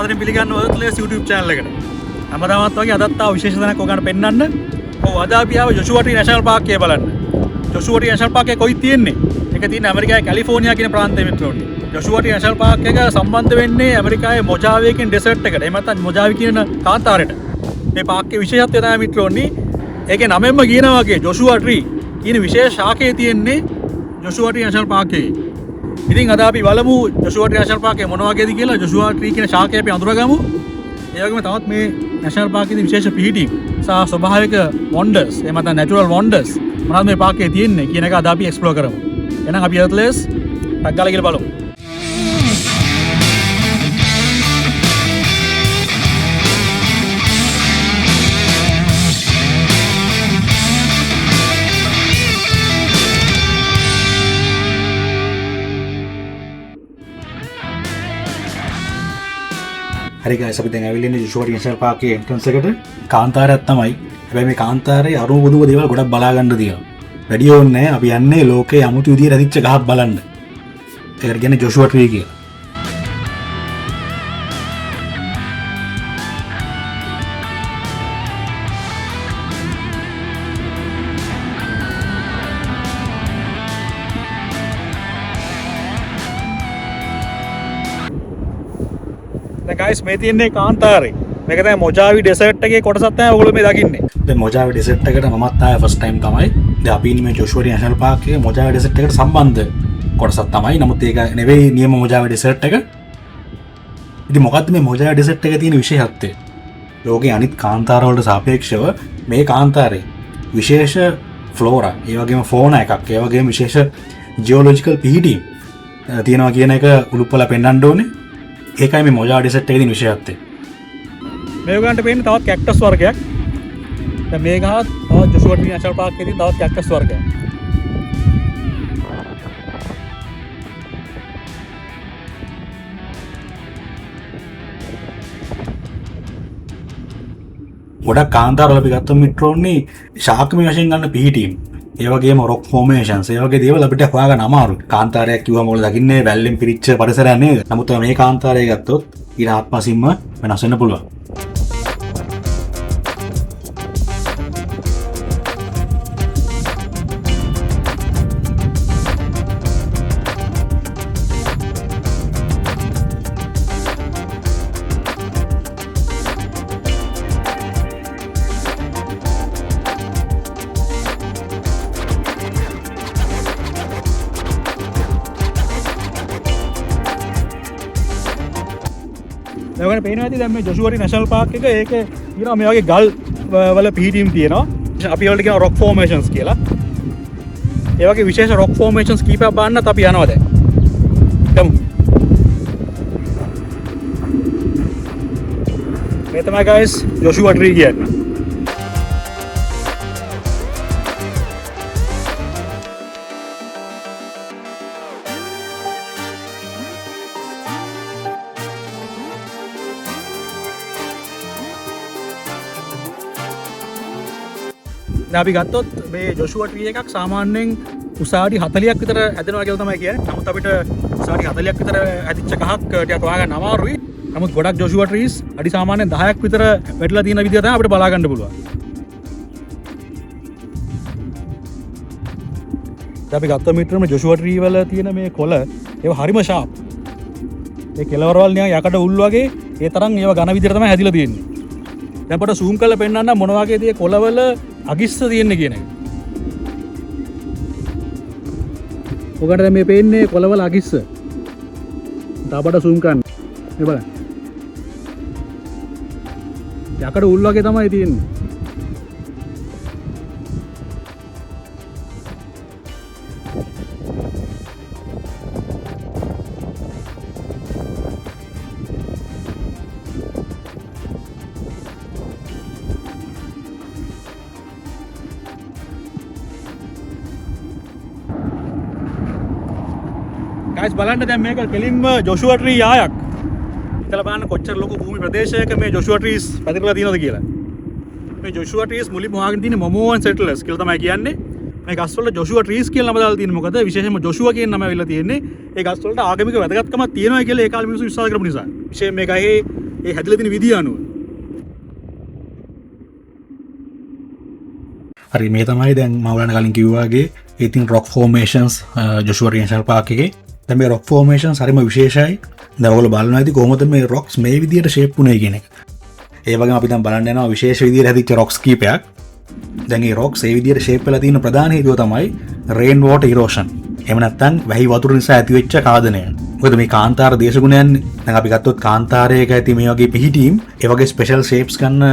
සාදරයෙන් පිළිගන්න Earthless YouTube channel එකට. හැමදාමත් වගේ අදත් ආ විශේෂ තැනක් ඔයගන්ට පෙන්වන්න. ඔව් අද අපි ආව ජොෂුවා ට්‍රී නැෂනල් පාක් එක බලන්න. ජොෂුවා ට්‍රී නැෂනල් පාක් එක කොයි තියෙන්නේ? ඒක තියෙන්නේ ඇමරිකාවේ කැලිෆෝනියා කියන ප්‍රාන්තයේ මිත්‍රෝනි. ජොෂුවා ට්‍රී නැෂනල් පාක් එක සම්බන්ධ වෙන්නේ ඇමරිකාවේ මොජාවේ කියන ඩෙසර්ට් එකට. එහෙම නැත්නම් මොජාවේ කියන කාන්තාරයට. මේ පාක් එකේ විශේෂත්වය තමයි මිත්‍රෝනි. ඒකේ නමෙන්ම කියනවා වගේ ජොෂුවා ට්‍රී කියන විශේෂ ශාකයේ තියෙන්නේ ජොෂුවා ට්‍රී නැෂනල් පාක් එකේ. ඉතින් අද අපි බලමු ජොෂුවා ට්‍රී නැෂනල් පාක් එක මොන වගේද කියලා. ජොෂුවා ට්‍රී කියන ශාකය අපි අඳුරගමු. ඒ වගේම තවත් මේ නැෂනල් පාක් එකේ විශේෂ පිහිටීම් සහ ස්වභාවික වොන්ඩර්ස් එහෙම නැත්නම් නැචරල් වොන්ඩර්ස් මොනවද මේ පාක් එකේ තියෙන්නේ කියන එක අද අපි එක්ස්ප්ලෝර් කරමු. එහෙනම් අපි Earthless ටක් ගාලා කියලා බලමු. හරි guys අපි දැන් ඇවිල්ලා ඉන්නේ ජොෂුවා ට්‍රී නැෂනල් පාක් එකේ එන්ට්‍රන්ස් එකට. කාන්තාරයක් තමයි. හැබැයි මේ කාන්තාරේ අරුම බුදුම දේවල් ගොඩක් බලා ගන්න තියෙනවා. වැඩි ඕනේ නැහැ. අපි යන්නේ ලෝකේ අමුතු විදියට ඇතිච්ච ගහක් බලන්න. ඒකට කියන්නේ ජොෂුවා ට්‍රී කියලා. guys මේ තියෙන්නේ කාන්තාරේ. මේක තමයි මොජාවි ඩෙසර්ට් එකේ කොටසක් තමයි ඔයගොල්ලෝ මේ දකින්නේ. දැන් මොජාවි ඩෙසර්ට් එකට මමත් ආයේ ෆස්ට් ටයිම් තමයි. දැන් අපි ඉන්නේ මේ ජොෂුවා ට්‍රී නැෂනල් පාක් එකේ මොජාවි ඩෙසර්ට් එකට සම්බන්ධ කොටසක් තමයි. නමුත් ඒක නෙවෙයි නියම මොජාවි ඩෙසර්ට් එක. ඉතින් මොකද්ද මේ මොජාවි ඩෙසර්ට් එකේ තියෙන විශේෂත්වය? ලෝකේ අනිත් කාන්තාර වලට සාපේක්ෂව මේ කාන්තාරේ විශේෂ ෆ්ලෝරා, ඒ වගේම ෆෝනා එකක්, ඒ වගේම විශේෂ ජියොලොජිකල් පිහිටීම් තියෙනවා කියන එක උළුප්පලා පෙන්වන්න ඕනේ. ඒකයි මේ මොජාවි ඩෙසර්ට් එකේ තියෙන විශේෂත්වය. මේ උගන්ට පේන්නේ තවත් කැක්ටස් වර්ගයක්. දැන් මේ ගහත් තවත් ජොෂුවා ට්‍රී නැෂනල් පාක් එකේ තියෙන තවත් කැක්ටස් වර්ගයක්. ගොඩක් කාන්තාරවල අපි ගත්තොත් මිත්‍රෝන්නේ ශාකමය වශයෙන් ගන්න පිහිටීම්. ඒ වගේම රොක් ෆෝමේෂන්ස් ඒ වගේ දේවල් අපිට හොයාගන්න අමාරුයි. කාන්තාරයක් කිව්වම ඔයාලා දකින්නේ වැල්ලෙන් පිරිච්ච පරිසරයක් නේද? නමුත් මේ කාන්තාරය ගත්තොත් ඊට ආත්මසින්ම වෙනස් වෙන්න පුළුවන්. ඔයගොල්ලෝ පේනවා ඇති දැන් මේ ජොෂුවා ට්‍රී නැෂනල් පාක් එක ඒකේ තියෙනවා මේ වගේ ගල් වල පිහිටීම් තියෙනවා. අපි වලට කියනවා රොක් ෆෝමේෂන්ස් කියලා. ඒ වගේ විශේෂ රොක් ෆෝමේෂන්ස් කීපයක් බලන්නත් අපි යනවා දැන්. ගමු. මේ තමයි guys ජොෂුවා ට්‍රී කියන්නේ. අපි ගත්තොත් මේ ජොෂුවා ට්‍රී එකක් සාමාන්‍යයෙන් උසාවි 40ක් විතර ඇදෙනවා කියලා තමයි කියන්නේ. නමුත් අපිට උසාවි 40ක් විතර ඇදිච්ච ගහක් ටිකක් හොයාගන්න අමාරුයි. නමුත් ගොඩක් ජොෂුවා ට්‍රීස් අඩි සාමාන්‍යයෙන් 10ක් විතර වැටිලා තියෙන විදිහ තමයි අපිට බලා ගන්න පුළුවන්. දැන් අපි ගත්ත මිත්‍රම ජොෂුවා ට්‍රී වල තියෙන මේ කොළ ඒව හරිම ෂාප්. ඒ කෙළවරවල් නිකන් යකඩ උල් වගේ ඒ තරම් ඒව ඝන විදිහට තමයි හැදිලා තියෙන්නේ. දැන් පොඩ zoom කරලා පෙන්නන්න මොන වගේද මේ කොළවල අගිස්ස තියෙන්නේ කියන එක. ඔකට දැන් මේ පේන්නේ කොළවල අගිස්ස. තාපට zoom කරන්න. මේ බලන්න. යකඩ උල් වගේ තමයි තියෙන්නේ. guys බලන්න දැන් මේක කෙලින්ම ජොෂුවා ට්‍රී යායක්. හිතලා බලන්න කොච්චර ලොකු භූමි ප්‍රදේශයක මේ ජොෂුවා ට්‍රීස් පැතිරලා තියෙනවද කියලා. මේ ජොෂුවා ට්‍රීස් මුලින්ම හොයාගෙන තියෙන්නේ මොමෝන් සෙට්ලර්ස් කියලා තමයි කියන්නේ. මේ ගස්වල ජොෂුවා ට්‍රීස් කියලා නම දාලා තියෙන්නේ මොකද? විශේෂයෙන්ම ජොෂුවා කියන නම ඇවිල්ලා තියෙන්නේ. ඒ ගස්වලට ආගමික වැදගත්කමක් තියෙනවා කියලා ඒ කාලේ මිනිස්සු විශ්වාස කරපු නිසා. විශේෂයෙන් මේ ගහේ ඒ හැදිලා තියෙන විදිය අනුව. හරි මේ තමයි දැන් මම ඔයාලට කලින් කිව්වා වගේ ඉතින් රොක් ෆෝමේෂන්ස් ජොෂුවා ට්‍රී නැෂනල් පාක් එකේ දැන් මේ රොක් ෆෝමේෂන්ස් හරිම විශේෂයි. දැන් ඔයගොල්ලෝ බලනවා ඇති කොහොමද මේ රොක්ස් මේ විදියට ෂේප් වුනේ කියන එක. ඒ වගේම අපි දැන් බලන්න යනවා විශේෂ විදියට හැදිච්ච රොක්ස් කීපයක්. දැන් මේ රොක්ස් ඒ විදියට ෂේප් වෙලා තියෙන ප්‍රධාන හේතුව තමයි රේන් වෝටර් ඉරෝෂන්. එහෙම නැත්නම් වැහි වතුර නිසා ඇතිවෙච්ච කාදනය. මොකද මේ කාන්තාර දේශගුණයන් දැන් අපි ගත්තොත් කාන්තාරයක ඇති මේ වගේ පිහිටීම් ඒ වගේ ස්පෙෂල් ෂේප්ස් ගන්න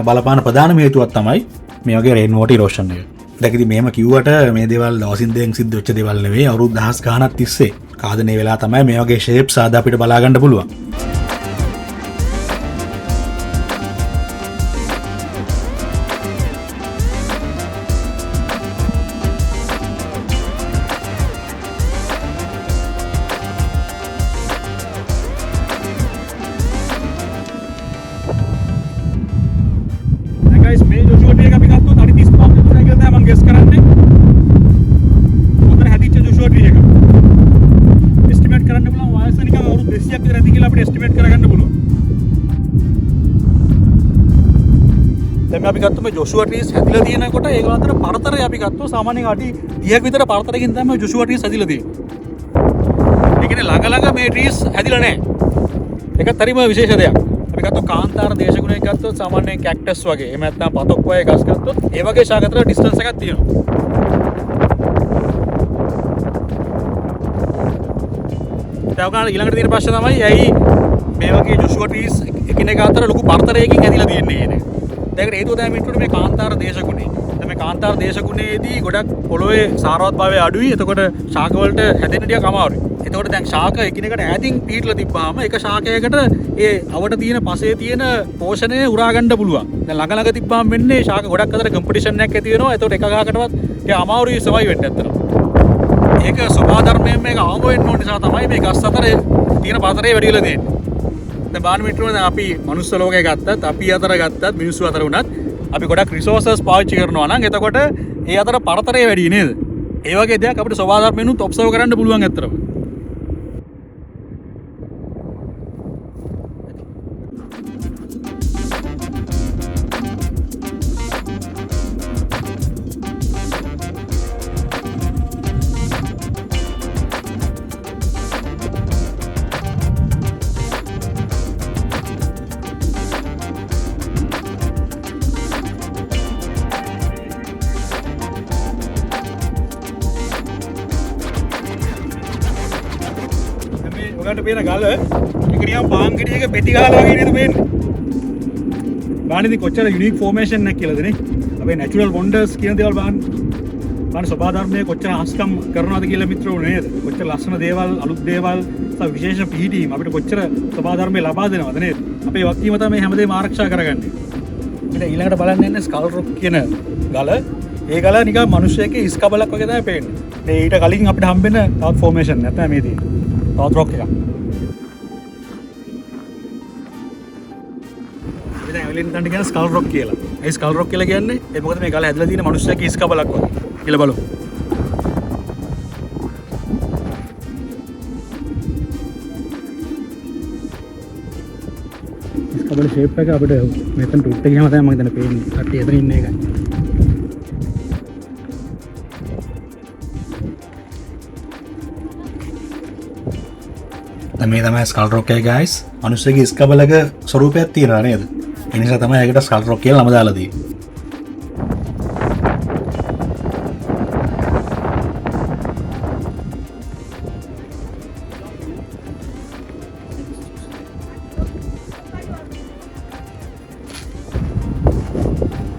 බලපාන ප්‍රධානම හේතුවක් තමයි මේ වගේ රේන් වෝටර් ඉරෝෂන් එක. දැන් ඉතින් මේම කිව්වට මේ දේවල් දවසින් දෙකෙන් සිද්ධ වෙච්ච දේවල් නෙවෙයි. අවුරුදු දහස් ගාණක් තිස්සේ කාදනය වෙලා තමයි මේ වගේ ෂේප්ස් ආද අපිට බලා ගන්න පුළුවන්. මේ ජොෂුවා ට්‍රී එක අපි ගත්තොත් අඩි 35 විතර කියලා තමයි මම ගෙස් කරන්නේ. උතර හැදිච්ච ජොෂුවා ට්‍රී එක. එස්ටිමේට් කරන්න පුළුවන් වයස නිකන් අවුරුදු 200ක් විතර ඇති කියලා අපිට එස්ටිමේට් කරගන්න පුළුවන්. දැන් අපි ගත්ත මේ ජොෂුවා ට්‍රීස් හැදිලා තියෙනකොට ඒක අතර පරතරය අපි ගත්තොත් සාමාන්‍යයෙන් අඩි 30ක් විතර පරතරකින් තමයි ජොෂුවා ට්‍රීස් හැදිලා තියෙන්නේ. ඒ කියන්නේ ළඟ ළඟ මේ ට්‍රීස් හැදිලා නැහැ. ඒකත් හරිම විශේෂ දෙයක්. අපි ගත්තොත් කාන්තාර දේශගුණයක් ගත්තොත් සාමාන්‍යයෙන් කැක්ටස් වගේ එහෙම නැත්නම් පතොක් වගේ ගස් ගත්තොත් ඒ වගේ ශාක අතර ඩිස්ටන්ස් එකක් තියෙනවා. දැන් ඊළඟට තියෙන ප්‍රශ්න තමයි ඇයි මේ වගේ ජොෂුවා ට්‍රීස් එකිනෙක අතර ලොකු පරතරයකින් හැදිලා තියෙන්නේ කියන එක. දැන් හේතුව තමයි මිත්‍රෝනේ මේ කාන්තාර දේශගුණේ. දැන් මේ කාන්තාර දේශගුණේදී ගොඩක් පොළොවේ සාරවත්භාවය අඩුයි. එතකොට ශාක වලට හැදෙන්න ටිකක් අමාරුයි. එතකොට දැන් ශාක එකිනෙකට ඈතින් පීටලා තිබ්බාම එක ශාකයකට ඒ අවට තියෙන පසේ තියෙන පෝෂණය උරා ගන්න පුළුවන්. දැන් ළඟ ළඟ තිබ්බාම වෙන්නේ ශාක ගොඩක් අතර කම්පිටිෂන් එකක් ඇති වෙනවා. එතකොට එක ගහකටවත් ඒ අමාරුයි සර්වයිව් වෙන්න ඇත්තට. ඒක ස්වභාව ධර්මයෙන් මේක අවම වෙන්න ඕන නිසා තමයි මේ ගස් අතර තියෙන පරතරය වැඩි වෙලා තියෙන්නේ. දැන් බාන මිත්‍රෝනේ දැන් අපි මනුස්ස ලෝකේ ගත්තත් අපි අතර ගත්තත් මිනිස්සු අතර වුණත් අපි ගොඩක් රිසෝසස් පාවිච්චි කරනවා නම් එතකොට ඒ අතර පරතරය වැඩි නේද? ඒ වගේ දෙයක් අපිට ස්වභාව ධර්මයෙන් උත් ඔබ්සර්ව් කරන්න පුළුවන් ඇත්තටම. ඔයාලට පේන ගල ඒක නිකන් පාන් ගෙඩියක පෙටි ගහලා වගේ නේද පේන්නේ. බාන ඉතින් කොච්චර යුනික් ෆෝමේෂන් එකක් කියලාද නේ. අපේ නැචරල් වොන්ඩර්ස් කියන දේවල් බාන ස්වභාව ධර්මයේ කොච්චර හස්කම් කරනවද කියලා මිත්‍රෝ නේද. කොච්චර ලස්සන දේවල් අලුත් දේවල් විශේෂ පිහිටීම් අපිට කොච්චර ස්වභාව ධර්මයේ ලබා දෙනවද නේද. අපේ වක්කීම තමයි මේ හැමදේම ආරක්ෂා කරගන්නේ. ඉතින් ඊළඟට බලන්න යන්නේ ස්කල් රොක් කියන ගල. ඒ ගල නිකන් මිනිස්සෙක්ගේ ඉස්කබලක් වගේ තමයි පේන්නේ. මේ ඊට කලින් අපිට හම්බෙන තවත් ෆෝමේෂන් නැත්නම් මේ තියෙන්නේ. තවත් රොක් එකක්. ඉතින් ඇවිලින් තණ්ඩ කියන ස්කල් රොක් කියලා. ඒ ස්කල් රොක් කියලා කියන්නේ ඒ මොකද මේ ගල හැදලා තියෙන මිනිස්සෙක්ගේ ඉස්කබලක් වගේ. කියලා බලමු. ඉස්කබල ෂේප් එක අපිට මෙතන ටුට් එක ගියාම තමයි මම දැන් පේන්නේ. කට්ටිය එතන ඉන්න එකයි. මේ තමයි ස්කල් රොක් එක ගයිස්. මිනිස්සුගේ ඉස්කබලක ස්වරූපයක් තියෙනවා නේද? ඒ නිසා තමයි ඒකට ස්කල් රොක් කියලා නම දාලා තියෙන්නේ.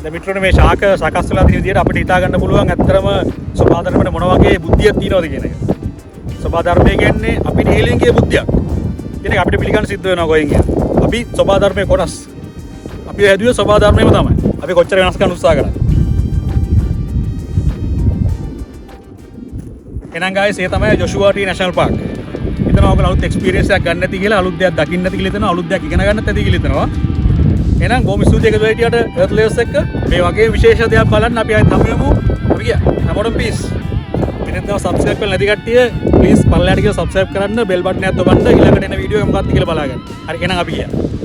දැන් මිත්‍රෝනේ මේ ශාක සකස් වෙලා තියෙන විදිහට අපිට හිතා ගන්න පුළුවන් ඇත්තටම ස්වභාව ධර්මයට මොන වගේ බුද්ධියක් තියෙනවද කියන එක. ස්වභාව ධර්මය කියන්නේ අපිට හේලින්ගේ බුද්ධියක්. කියන එක අපිට පිළිගන්න සිද්ධ වෙනවා කොහෙන් කියලා. අපි ස්වභාව ධර්මයේ කොටස්. අපි හැදුවේ ස්වභාව ධර්මයම තමයි. අපි කොච්චර වෙනස් කරන්න උත්සාහ කරන්නේ. එහෙනම් guys ඒ තමයි ජොෂුවා ට්‍රී නැෂනල් පාර්ක්. හිතනවා ඔයගොල්ලෝ අලුත් එක්ස්පීරියන්ස් එකක් ගන්න නැති කියලා අලුත් දෙයක් දකින්න නැති කියලා හිතනවා අලුත් දෙයක් ඉගෙන ගන්න නැති කියලා හිතනවා. එහෙනම් බොහොම ස්තුතියි එකතු වෙලා හිටියට එර්ත් ලේවර්ස් එක්ක මේ වගේ විශේෂ දෙයක් බලන්න අපි ආයෙත් හමු වෙමු. අපි ගියා. හැමෝටම පීස්. මෙතන සබ්ස්ක්‍රයිබ් කරලා නැති කට්ටිය ප්ලීස් පල්ලයට ගිහලා සබ්ස්ක්‍රයිබ් කරන්න බෙල් බටන් එකත් ඔබන්න ඊළඟට එන වීඩියෝ එක මොකක්ද කියලා බලාගන්න. හරි එහෙනම් අපි ගියා.